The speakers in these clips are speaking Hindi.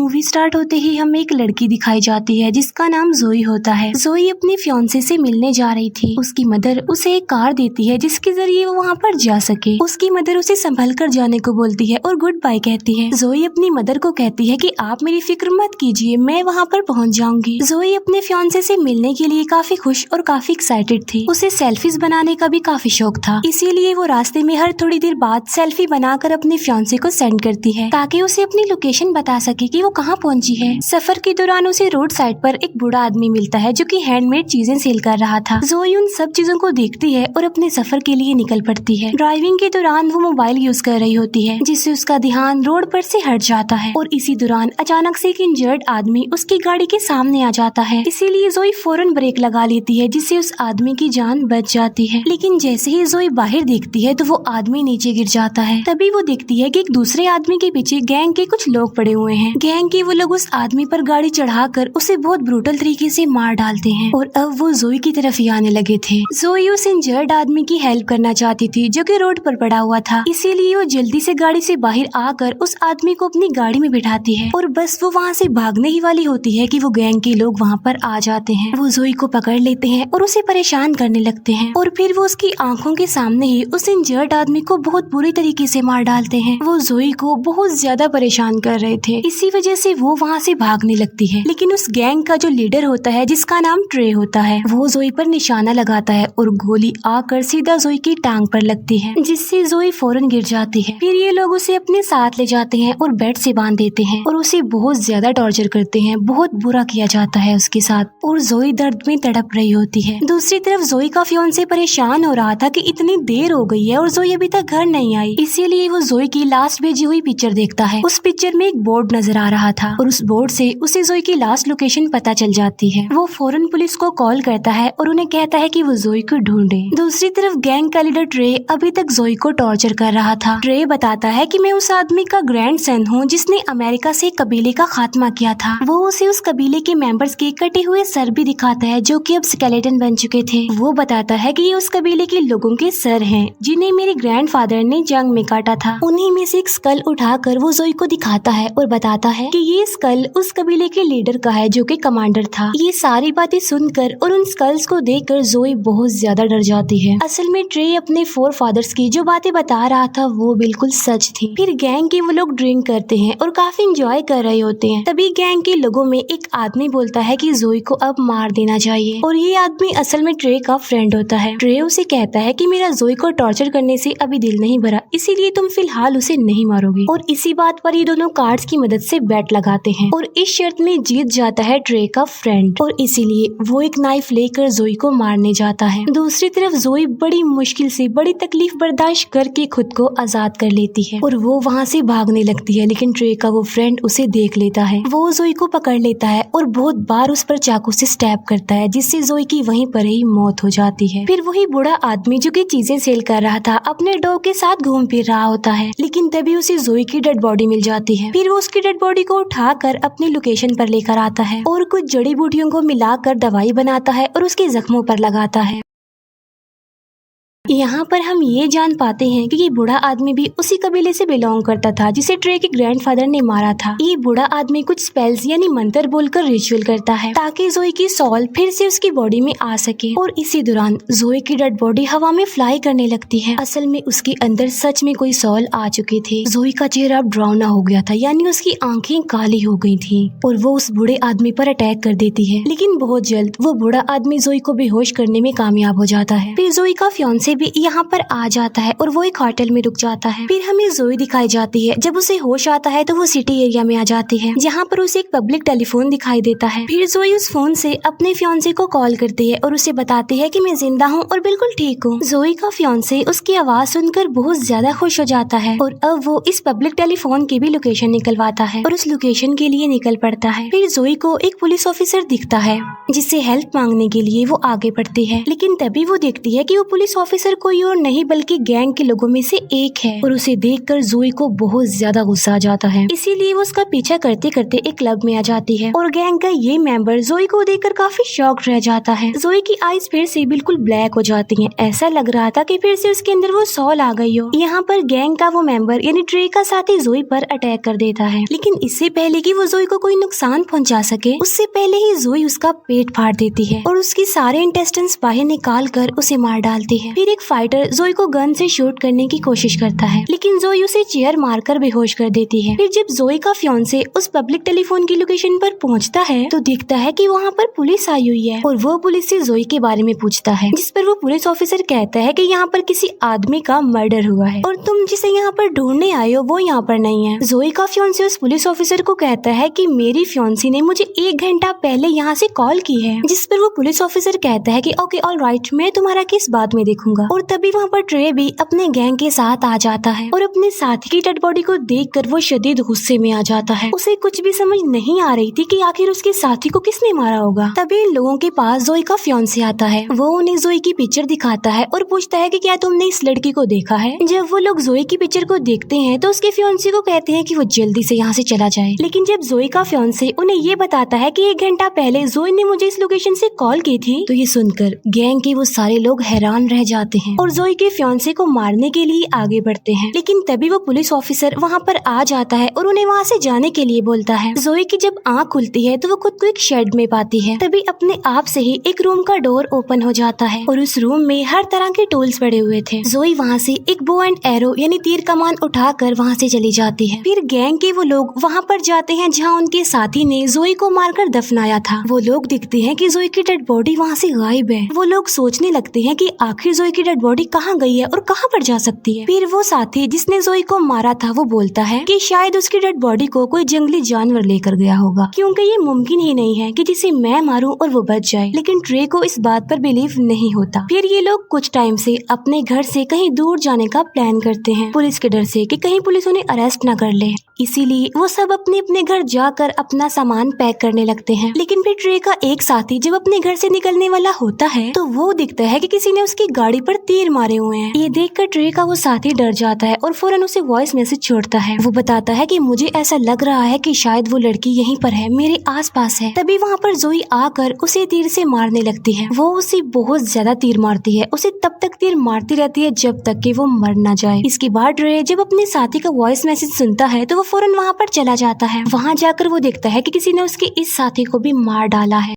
मूवी स्टार्ट होते ही हमें एक लड़की दिखाई जाती है जिसका नाम जोई होता है। जोई अपने फियांसे से मिलने जा रही थी। उसकी मदर उसे एक कार देती है जिसके जरिए वो वहाँ पर जा सके। उसकी मदर उसे संभल कर जाने को बोलती है और गुड बाय कहती है। जोई अपनी मदर को कहती है कि आप मेरी फिक्र मत कीजिए, मैं वहाँ पर पहुँच जाऊंगी। जोई अपने फियांसे से मिलने के लिए काफी खुश और काफी एक्साइटेड थी। उसे सेल्फीज बनाने का भी काफी शौक था, इसीलिए वो रास्ते में हर थोड़ी देर बाद सेल्फी बनाकर अपने फियांसे को सेंड करती है ताकि उसे अपनी लोकेशन बता सके कि वो कहाँ पहुंची है। सफर के दौरान उसे रोड साइड पर एक बूढ़ा आदमी मिलता है जो कि हैंडमेड चीजें सेल कर रहा था। जोई उन सब चीजों को देखती है और अपने सफर के लिए निकल पड़ती है। ड्राइविंग के दौरान वो मोबाइल यूज कर रही होती है जिससे उसका ध्यान रोड पर से हट जाता है और इसी दौरान अचानक से एक इंजर्ड आदमी उसकी गाड़ी के सामने आ जाता है। इसीलिए जोई फौरन ब्रेक लगा लेती है जिससे उस आदमी की जान बच जाती है। लेकिन जैसे ही जोई बाहर देखती है तो वो आदमी नीचे गिर जाता है। तभी वो देखती है कि एक दूसरे आदमी के पीछे गैंग के कुछ लोग पड़े हुए हैं। गैंग के वो लोग उस आदमी पर गाड़ी चढ़ाकर उसे बहुत ब्रूटल तरीके से मार डालते हैं और अब वो जोई की तरफ ही आने लगे थे। जोई उस इंजर्ड आदमी की हेल्प करना चाहती थी जो कि रोड पर पड़ा हुआ था, इसीलिए वो जल्दी से गाड़ी से बाहर आकर उस आदमी को अपनी गाड़ी में बिठाती है और बस वो वहाँ से भागने ही वाली होती है कि वो गैंग के लोग वहाँ पर आ जाते हैं। वो जोई को पकड़ लेते हैं और उसे परेशान करने लगते हैं और फिर वो उसकी आंखों के सामने ही उस इंजर्ड आदमी को बहुत बुरी तरीके से मार डालते हैं। वो जोई को बहुत ज्यादा परेशान कर रहे थे, इसी वजह से वो वहाँ से भागने लगती है। लेकिन उस गैंग का जो लीडर होता है जिसका नाम ट्रे होता है, वो जोई पर निशाना लगाता है और गोली आकर सीधा जोई की टांग पर लगती है जिससे जोई फौरन गिर जाती है। फिर ये लोग उसे अपने साथ ले जाते हैं और बेड से बांध देते हैं और उसे बहुत ज्यादा टॉर्चर करते हैं। बहुत बुरा किया जाता है उसके साथ और जोई दर्द में तड़प रही होती है। दूसरी तरफ जोई का फियांसे परेशान हो रहा था कि इतनी देर हो गई है और जोई अभी तक घर नहीं आई, इसीलिए वो जोई की लास्ट भेजी हुई पिक्चर देखता है। उस पिक्चर में एक बोर्ड नजर आ रहा था और उस बोर्ड से उसे जोई की लास्ट लोकेशन पता चल जाती है। वो फौरन पुलिस को कॉल करता है और उन्हें कहता है कि वो जोई को ढूंढे। दूसरी तरफ गैंग का लीडर ट्रे अभी तक जोई को टॉर्चर कर रहा था। ट्रे बताता है कि मैं उस आदमी का ग्रैंडसन हूँ जिसने अमेरिका से कबीले का खात्मा किया था। वो उसे उस कबीले के मेंबर्स के कटे हुए सर भी दिखाता है जो कि अब स्केलेटन बन चुके थे। वो बताता है कि ये उस कबीले के लोगों के सर हैं जिन्हें मेरे ग्रैंडफादर ने जंग में काटा था। उन्हीं में से एक स्कल उठाकर वो जोई को दिखाता है और बताता है कि ये स्कल उस कबीले के लीडर का है जो कि कमांडर था। ये सारी बातें सुनकर और उन स्कल्स को देखकर जोई बहुत ज्यादा डर जाती है। असल में ट्रे अपने फोर फादर्स की जो बातें बता रहा था वो बिल्कुल सच थी। फिर गैंग के वो लोग ड्रिंक करते हैं और काफी एंजॉय कर रहे होते हैं। तभी गैंग के लोगों में एक आदमी बोलता है कि जोई को अब मार देना चाहिए और ये आदमी असल में ट्रे का फ्रेंड होता है। ट्रे उसे कहता है कि मेरा जोई को टॉर्चर करने से अभी दिल नहीं भरा, इसीलिए तुम फिलहाल उसे नहीं मारोगे। और इसी बात पर ये दोनों कार्ड्स की मदद से बैट लगाते हैं और इस शर्त में जीत जाता है ट्रे का फ्रेंड और इसीलिए वो एक नाइफ लेकर जोई को मारने जाता है। दूसरी तरफ जोई बड़ी मुश्किल से बड़ी तकलीफ बर्दाश्त करके खुद को आजाद कर लेती है और वो वहाँ से भागने लगती है, लेकिन ट्रे का वो फ्रेंड उसे देख लेता है। वो जोई को पकड़ लेता है और बहुत बार उस पर चाकू से स्टैब करता है जिससे जोई की वहीं पर ही मौत हो जाती है। फिर वही बूढ़ा आदमी जो कि चीजें सेल कर रहा था अपने डॉग के साथ घूम फिर रहा होता है, लेकिन तभी उसे जोई की डेड बॉडी मिल जाती है। फिर वो उसकी डेड बॉडी को उठाकर अपनी लोकेशन पर लेकर आता है और कुछ जड़ी बूटियों को मिलाकर दवाई बनाता है और उसके जख्मों पर लगाता है। यहाँ पर हम ये जान पाते हैं कि ये बूढ़ा आदमी भी उसी कबीले से बिलोंग करता था जिसे ट्रे के ग्रैंडफादर ने मारा था। ये बूढ़ा आदमी कुछ स्पेल्स यानी मंत्र बोलकर रिचुअल करता है ताकि जोई की सॉल फिर से उसकी बॉडी में आ सके और इसी दौरान जोई की डेड बॉडी हवा में फ्लाई करने लगती है। असल में उसके अंदर सच में कोई सॉल आ चुके थे। जोई का चेहरा अब डरावना हो गया था, यानी उसकी आंखें काली हो गई थी और वो उस बूढ़े आदमी पर अटैक कर देती है। लेकिन बहुत जल्द वो बूढ़ा आदमी जोई को बेहोश करने में कामयाब हो जाता है। फिर जोई का फियांसे भी यहाँ पर आ जाता है और वो एक होटल में रुक जाता है। फिर हमें जोई दिखाई जाती है। जब उसे होश आता है तो वो सिटी एरिया में आ जाती है जहाँ पर उसे एक पब्लिक टेलीफोन दिखाई देता है। फिर जोई उस फोन से अपने फियांसे को कॉल करती है और उसे बताती है कि मैं जिंदा हूँ और बिल्कुल ठीक हूँ। जोई का फियांसे उसकी आवाज सुनकर बहुत ज्यादा खुश हो जाता है और अब वो इस पब्लिक टेलीफोन की भी लोकेशन निकलवाता है और उस लोकेशन के लिए निकल पड़ता है। फिर जोई को एक पुलिस ऑफिसर दिखता है जिससे हेल्प मांगने के लिए वो आगे बढ़ती है, लेकिन तभी वो देखती है कि वो पुलिस ऑफिसर ऑफिसर कोई और नहीं बल्कि गैंग के लोगों में से एक है और उसे देखकर जोई को बहुत ज्यादा गुस्सा आ जाता है। इसीलिए वो उसका पीछा करते करते एक क्लब में आ जाती है और गैंग का ये मेंबर जोई को देखकर काफी शॉक्ड रह जाता है। जोई की आईज फिर से बिल्कुल ब्लैक हो जाती हैं। ऐसा लग रहा था कि फिर से उसके अंदर वो सॉल आ गई हो। यहाँ पर गैंग का वो मेंबर यानी ट्रे का साथी जोई पर अटैक कर देता है, लेकिन इससे पहले कि वो जोई को कोई नुकसान पहुंचा सके उससे पहले ही जोई उसका पेट फाड़ देती है और उसकी सारे इंटेस्टाइन्स बाहर निकाल कर उसे मार डालती है। फिर एक फाइटर जोई को गन से शूट करने की कोशिश करता है, लेकिन जोई उसे चेयर मारकर बेहोश कर देती है। फिर जब जोई का फियांसे उस पब्लिक टेलीफोन की लोकेशन पर पहुंचता है तो दिखता है कि वहाँ पर पुलिस आई हुई है और वो पुलिस से जोई के बारे में पूछता है, जिस पर वो पुलिस ऑफिसर कहता है कि यहाँ पर किसी आदमी का मर्डर हुआ है और तुम जिसे यहाँ पर ढूंढने आए हो वो यहाँ पर नहीं है। जोई का फियांसे उस पुलिस ऑफिसर को कहता है कि मेरी फियांसी ने मुझे 1 घंटा पहले यहाँ से कॉल की है, जिस पर वो पुलिस ऑफिसर कहता है कि ओके ऑलराइट, मैं तुम्हारा केस बाद में देखूंगा। और तभी वहाँ पर ट्रे भी अपने गैंग के साथ आ जाता है और अपने साथी की डेड बॉडी को देखकर वो शदीद गुस्से में आ जाता है। उसे कुछ भी समझ नहीं आ रही थी कि आखिर उसके साथी को किसने मारा होगा। तभी इन लोगों के पास जोई का फियांसे आता है। वो उन्हें जोई की पिक्चर दिखाता है और पूछता है कि क्या तुमने इस लड़की को देखा है। जब वो लोग जोई की पिक्चर को देखते हैं तो उसके फियांसे को कहते हैं कि वो जल्दी से यहाँ से चला जाए, लेकिन जब जोई का फियांसे उन्हें ये बताता है कि 1 घंटा पहले जोई ने मुझे इस लोकेशन से कॉल की थी, तो ये सुनकर गैंग के वो सारे लोग हैरान रह जाते हैं और जोई के फियांसे को मारने के लिए आगे बढ़ते हैं। लेकिन तभी वो पुलिस ऑफिसर वहाँ पर आ जाता है और उन्हें वहाँ से जाने के लिए बोलता है। जोई की जब आँख खुलती है तो वो खुद को एक शेड में पाती है। तभी अपने आप से ही एक रूम का डोर ओपन हो जाता है और उस रूम में हर तरह के टूल्स पड़े हुए थे। जोई वहाँ से एक बो एंड एरो यानी तीर कमान उठाकर वहाँ से चली जाती है। फिर गैंग के वो लोग वहाँ पर जाते हैं जहाँ उनके साथी ने जोई को मारकर दफनाया था। वो लोग दिखते हैं कि जोई की डेड बॉडी वहाँ से गायब है। वो लोग सोचने लगते हैं कि आखिर जोई की डेड बॉडी कहाँ गई है और कहाँ पर जा सकती है। फिर वो साथी जिसने जोई को मारा था वो बोलता है कि शायद उसकी डेड बॉडी को कोई जंगली जानवर लेकर गया होगा, क्योंकि ये मुमकिन ही नहीं है कि जिसे मैं मारूं और वो बच जाए। लेकिन ट्रे को इस बात पर बिलीव नहीं होता। फिर ये लोग कुछ टाइम से अपने घर से कहीं दूर जाने का प्लान करते हैं, पुलिस के डर से कि कहीं पुलिस उन्हें अरेस्ट न कर ले। इसीलिए वो सब अपने अपने घर जाकर अपना सामान पैक करने लगते हैं। लेकिन फिर ट्रे का एक साथी जब अपने घर से निकलने वाला होता है तो वो दिखता है कि किसी ने उसकी गाड़ी पर तीर मारे हुए हैं। ये देखकर ट्रे का वो साथी डर जाता है और फौरन उसे वॉइस मैसेज छोड़ता है। वो बताता है कि मुझे ऐसा लग रहा है कि शायद वो लड़की यहीं पर है, मेरे आसपास है। तभी वहाँ पर जोई आकर उसे तीर से मारने लगती है। वो उसे बहुत ज्यादा तीर मारती है, उसे तब तक तीर मारती रहती है जब तक कि वो मर न जाए। इसके बाद ट्रे जब अपने साथी का वॉइस मैसेज सुनता है तो वो फौरन वहाँ पर चला जाता है। वहाँ जाकर वो देखता है कि किसी ने उसके इस साथी को भी मार डाला है।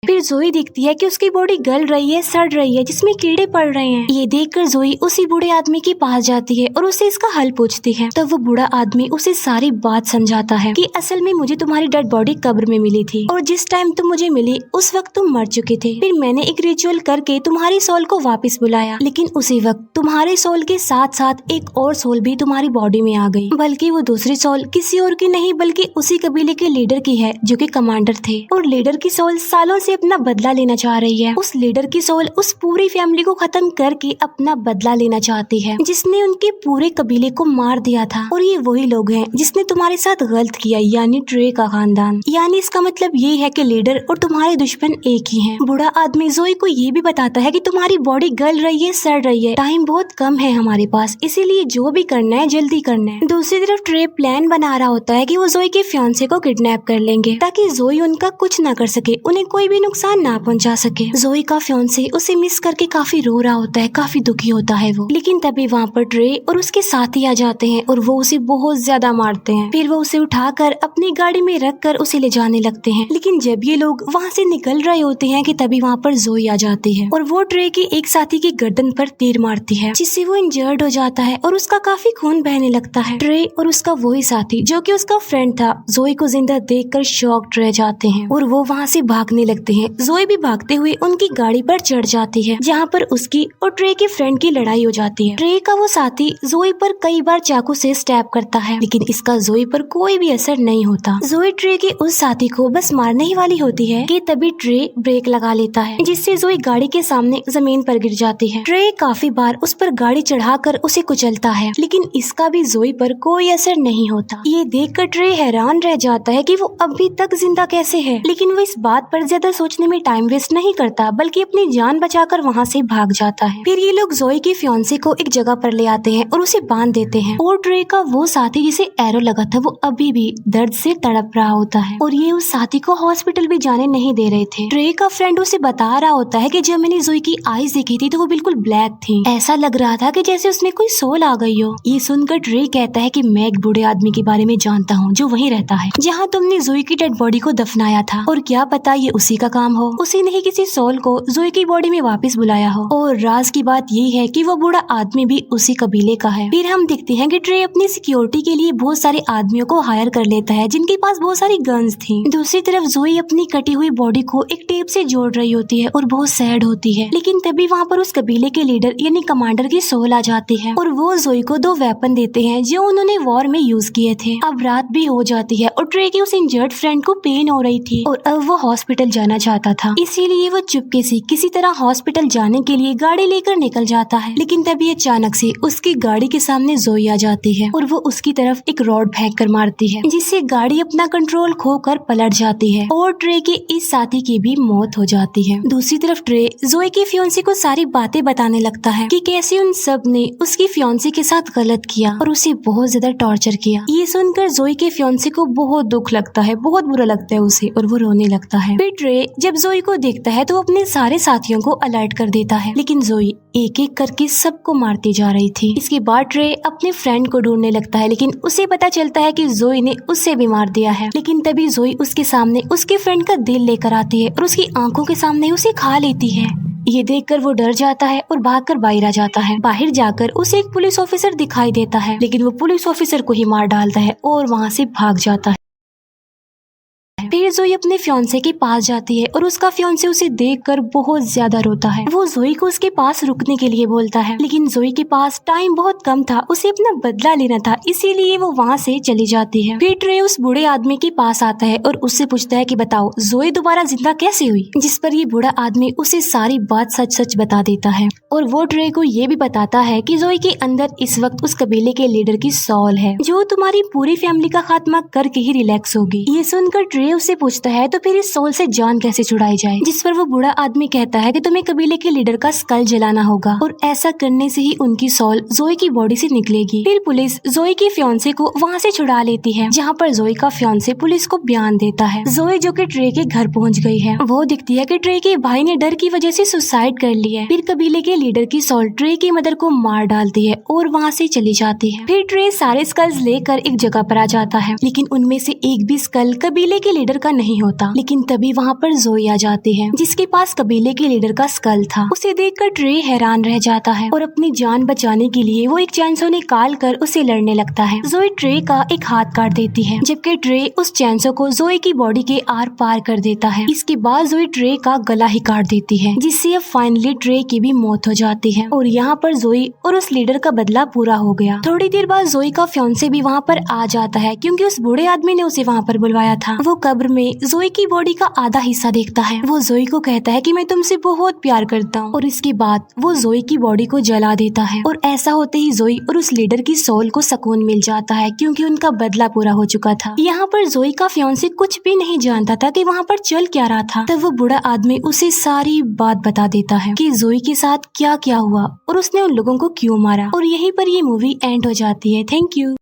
फिर जोई देखती है कि उसकी बॉडी गल रही है, सड़ रही है, जिसमें कीड़े पड़ रहे हैं। ये देखकर जोई उसी बूढ़े आदमी के पास जाती है और उसे इसका हल पूछती है। तब वो बूढ़ा आदमी उसे सारी बात समझाता है कि असल में मुझे तुम्हारी डेड बॉडी कब्र में मिली थी और जिस टाइम तुम मुझे मिली उस वक्त तुम मर चुके थे। फिर मैंने एक रिचुअल करके तुम्हारी सोल को वापस बुलाया, लेकिन उसी वक्त तुम्हारे सोल के साथ साथ एक और सोल भी तुम्हारी बॉडी में आ गई। बल्कि वो दूसरी सोल किसी और की नहीं बल्कि उसी कबीले के लीडर की है जो कि कमांडर थे, और लीडर की सोल सालों से अपना बदला लेना चाह रही है। उस लीडर की सोल उस पूरी फैमिली को खत्म करके अपना बदला लेना चाहती है जिसने उनके पूरे कबीले को मार दिया था। और ये वही लोग हैं जिसने तुम्हारे साथ गलत किया, यानी ट्रे का खानदान। यानी इसका मतलब ये है कि लीडर और तुम्हारे दुश्मन एक ही हैं। बूढ़ा आदमी जोई को ये भी बताता है कि तुम्हारी बॉडी गल रही है, सड़ रही है, टाइम बहुत कम है हमारे पास, इसीलिए जो भी करना है जल्दी करना है। दूसरी तरफ ट्रे प्लान बना रहा होता है कि वो जोई के फियांसे को किडनैप कर लेंगे ताकि जोई उनका कुछ ना कर सके, उन्हें कोई भी नुकसान ना पहुंचा सके। जोई का फियांसे उसे मिस करके काफी रो रहा होता है, काफी दुखी होता है वो। लेकिन तभी वहाँ पर ट्रे और उसके साथी आ जाते हैं और वो उसे बहुत ज्यादा मारते हैं। फिर वो उसे उठाकर अपनी गाड़ी में रखकर उसे ले जाने लगते हैं। लेकिन जब ये लोग वहाँ से निकल रहे होते हैं कि तभी वहाँ पर जोई आ जाती है और वो ट्रे के एक साथी की गर्दन पर तीर मारती है, जिससे वो इंजर्ड हो जाता है और उसका काफी खून बहने लगता है। ट्रे और उसका वही साथी जो कि उसका फ्रेंड था जोई को जिंदा देखकर शॉक्ड रह जाते हैं और वो वहाँ से भागने लगते हैं। जोई भी भागते हुए उनकी गाड़ी पर चढ़ जाती है जहाँ पर उसकी और ट्रे के फ्रेंड की लड़ाई हो जाती है। ट्रे का वो साथी जोई पर कई बार चाकू से स्टैब करता है, लेकिन इसका जोई पर कोई भी असर नहीं होता। जोई ट्रे के उस साथी को बस मारने ही वाली होती है कि तभी ट्रे ब्रेक लगा लेता है, जिससे जोई गाड़ी के सामने जमीन पर गिर जाती है। ट्रे काफी बार उस पर गाड़ी चढ़ाकर उसे कुचलता है, लेकिन इसका भी जोई पर कोई असर नहीं होता। ये देखकर ट्रे हैरान रह जाता है कि वो अभी तक जिंदा कैसे है, लेकिन वो इस बात पर ज्यादा सोचने पूछने में टाइम वेस्ट नहीं करता बल्कि अपनी जान बचाकर वहाँ से भाग जाता है। फिर ये लोग जोई के फियांसे को एक जगह पर ले आते हैं और उसे बांध देते हैं और ट्रे का वो साथी जिसे एरो लगा था वो अभी भी दर्द से तड़प रहा होता है और ये उस साथी को हॉस्पिटल भी जाने नहीं दे रहे थे। ट्रे का फ्रेंड उसे बता रहा होता है कि जब मैंने जोई की आईज देखी थी तो वो बिल्कुल ब्लैक थी, ऐसा लग रहा था कि जैसे उसमें कोई सोल आ गई हो। ये सुनकर ट्रे कहता है कि मैं एक बूढ़े आदमी के बारे में जानता हूँ जो वहीं रहता है जहाँ तुमने जोई की डेड बॉडी को दफनाया था और क्या पता ये उसी का काम हो, उसी ने ही किसी सोल को जोई की बॉडी में वापस बुलाया हो। और राज की बात ये है कि वो बूढ़ा आदमी भी उसी कबीले का है। फिर हम देखते हैं कि ट्रे अपनी सिक्योरिटी के लिए बहुत सारे आदमियों को हायर कर लेता है जिनके पास बहुत सारी गन्स थी। दूसरी तरफ जोई अपनी कटी हुई बॉडी को एक टेप से जोड़ रही होती है और बहुत सैड होती है, लेकिन तभी वहाँ पर उस कबीले के लीडर यानी कमांडर की सोल आ जाती है और वो जोई को 2 वेपन देते हैं जो उन्होंने वॉर में यूज किए थे। अब रात भी हो जाती है और ट्रे के उस इंजर्ड फ्रेंड को पेन हो रही थी और अब वो हॉस्पिटल जाना चाहता था, इसीलिए वो चुपके से किसी तरह हॉस्पिटल जाने के लिए गाड़ी लेकर निकल जाता है। लेकिन तभी अचानक से उसकी गाड़ी के सामने जोई आ जाती है और वो उसकी तरफ एक रॉड फेंक कर मारती है जिससे गाड़ी अपना कंट्रोल खोकर पलट जाती है और ट्रे के इस साथी की भी मौत हो जाती है। दूसरी तरफ ट्रे जोई के फियांसे को सारी बातें बताने लगता है कि कैसे उन सब ने उसकी फियांसे के साथ गलत किया और उसे बहुत ज्यादा टॉर्चर किया। ये सुनकर जोई के फियांसे को बहुत दुख लगता है, बहुत बुरा लगता है उसे और वो रोने लगता है। फिर ट्रे जब जोई को देखता है तो अपने सारे साथियों को अलर्ट कर देता है, लेकिन जोई एक एक करके सबको मारती जा रही थी। इसके बाद ट्रे अपने फ्रेंड को ढूंढने लगता है, लेकिन उसे पता चलता है कि जोई ने उससे भी मार दिया है। लेकिन तभी जोई उसके सामने उसके फ्रेंड का दिल लेकर आती है और उसकी आंखों के सामने उसे खा लेती है। ये देखकर वो डर जाता है और भागकर बाहर आ जाता है। बाहर जाकर उसे एक पुलिस ऑफिसर दिखाई देता है, लेकिन वो पुलिस ऑफिसर को ही मार डालता है और वहाँ से भाग जाता है। फिर जोई अपने फियांसे के पास जाती है और उसका फियांसे उसे देखकर बहुत ज्यादा रोता है। वो जोई को उसके पास रुकने के लिए बोलता है, लेकिन जोई के पास टाइम बहुत कम था, उसे अपना बदला लेना था, इसीलिए वो वहाँ से चली जाती है। फिर ट्रे उस बूढ़े आदमी के पास आता है और उससे पूछता है कि बताओ जोई दोबारा जिंदा कैसे हुई, जिस पर ये बूढ़ा आदमी उसे सारी बात सच सच बता देता है और वो ट्रे को ये भी बताता है कि जोई के अंदर इस वक्त उस कबीले के लीडर की सॉल है जो तुम्हारी पूरी फैमिली का खात्मा करके ही रिलैक्स होगी। ये सुनकर ट्रे उससे पूछता है तो फिर इस सोल से जान कैसे छुड़ाई जाए, जिस पर वो बूढ़ा आदमी कहता है कि तुम्हें कबीले के लीडर का स्कल जलाना होगा और ऐसा करने से ही उनकी सोल जोई की बॉडी से निकलेगी। फिर पुलिस जोई के फियांसे को वहाँ से छुड़ा लेती है, जहाँ पर जोई का फियांसे पुलिस को बयान देता है। जोई जो कि ट्रे के घर पहुँच गई है, वो दिखती है कि ट्रे के भाई ने डर की वजह से सुसाइड कर ली है। फिर कबीले के लीडर की सोल ट्रे की मदर को मार डालती है और वहाँ से चली जाती है। फिर ट्रे सारे स्कल्स लेकर एक जगह पर आ जाता है, लेकिन उनमें से एक भी स्कल कबीले के लीडर का नहीं होता। लेकिन तभी वहाँ पर जोई आ जाती है जिसके पास कबीले के लीडर का स्कल था। उसे देखकर ट्रे हैरान रह जाता है और अपनी जान बचाने के लिए वो एक चैनसो निकाल कर उसे लड़ने लगता है। जोई ट्रे का एक हाथ काट देती है, जबकि ट्रे उस चैनसो को जोई की बॉडी के आर पार कर देता है। इसके बाद जोई ट्रे का गला ही काट देती है, जिससे अब फाइनली ट्रे की भी मौत हो जाती है और यहाँ पर जोई और उस लीडर का बदला पूरा हो गया। थोड़ी देर बाद जोई का फियांसे भी वहाँ पर आ जाता है, क्योंकि उस बूढ़े आदमी ने उसे वहाँ पर बुलवाया था। वो कब्र में जोई की बॉडी का आधा हिस्सा देखता है। वो जोई को कहता है कि मैं तुमसे बहुत प्यार करता हूँ और इसके बाद वो जोई की बॉडी को जला देता है और ऐसा होते ही जोई और उस लीडर की सोल को सुकून मिल जाता है, क्योंकि उनका बदला पूरा हो चुका था। यहाँ पर जोई का फियांसे कुछ भी नहीं जानता था कि वहाँ पर चल क्या रहा था। तब वो बूढ़ा आदमी उसे सारी बात बता देता है कि जोई के साथ क्या क्या हुआ और उसने उन लोगों को क्यों मारा, और यहीं पर ये मूवी एंड हो जाती है। Thank you.